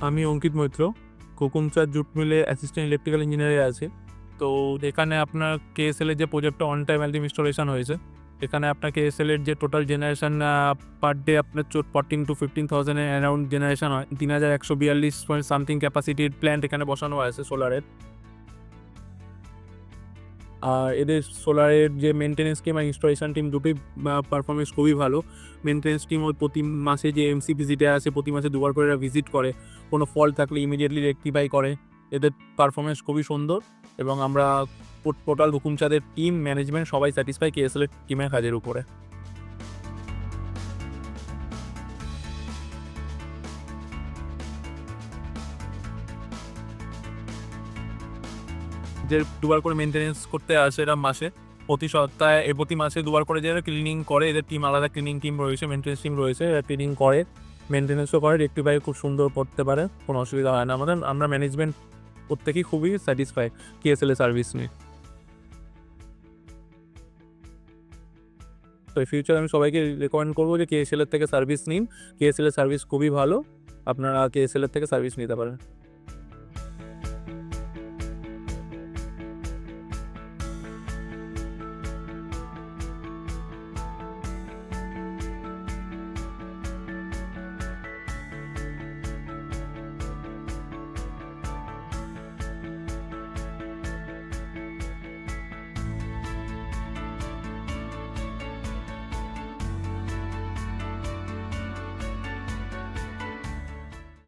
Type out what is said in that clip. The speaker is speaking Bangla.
আমি অঙ্কিত মৈত্র, হুকুমচাঁদ জুট মিলে অ্যাসিস্ট্যান্ট ইলেকট্রিক্যাল ইঞ্জিনিয়ারে আছি। তো এখানে আপনার কেএসএল এর যে প্রজেক্টটা অন টাইম একদম ইনস্টলেশন হয়েছে, এখানে আপনার কেএসএল এর যে টোটাল জেনারেশন পার ডে আপনার 14 to 15,000 অ্যারাউন্ড জেনারেশন হয়। 3,142 পয়েন্ট সামথিং ক্যাপাসিটির প্ল্যান্ট এখানে বসানো আছে সোলারের। আর এদের সোলারের যে মেনটেন্যান্স টিম আর ইনস্টলেশন টিম দুটোই পারফরমেন্স খুবই ভালো। মেনটেন্যান্স টিম ওই প্রতি মাসে যে এমসি ভিজিটে আসে, প্রতি মাসে 2বার করে এরা ভিজিট করে, কোনো ফল্ট থাকলে ইমিডিয়েটলি রেকটিফাই করে। এদের পারফরমেন্স খুবই সুন্দর এবং আমরা টোটাল হুকুমচাঁদের টিম ম্যানেজমেন্ট সবাই স্যাটিসফাই কেএসএল এর টিমের কাজের উপরে। যে 2বার করে মেনটেন্যান্স করতে আসে এরা মাসে, প্রতি সপ্তাহে প্রতি মাসে 2বার করে যারা ক্লিনিং করে, এদের টিম আলাদা ক্লিনিং টিম রয়েছে, মেনটেন্যান্স টিম রয়েছে, এরা ক্লিনিং করে, মেনটেন্যান্সও করে, রেকটিফাই খুব সুন্দর করতে পারে, কোনো অসুবিধা হয় না। আমরা ম্যানেজমেন্ট প্রত্যেকেই খুবই স্যাটিসফাই কেএসএল এর সার্ভিস নিয়ে। তো ফিউচার আমি সবাইকে রেকমেন্ড করবো যে কেএসএল এর থেকে সার্ভিস নিন। কেএসএল এর সার্ভিস খুবই ভালো, আপনারা কেএসএল এর থেকে সার্ভিস নিতে পারেন।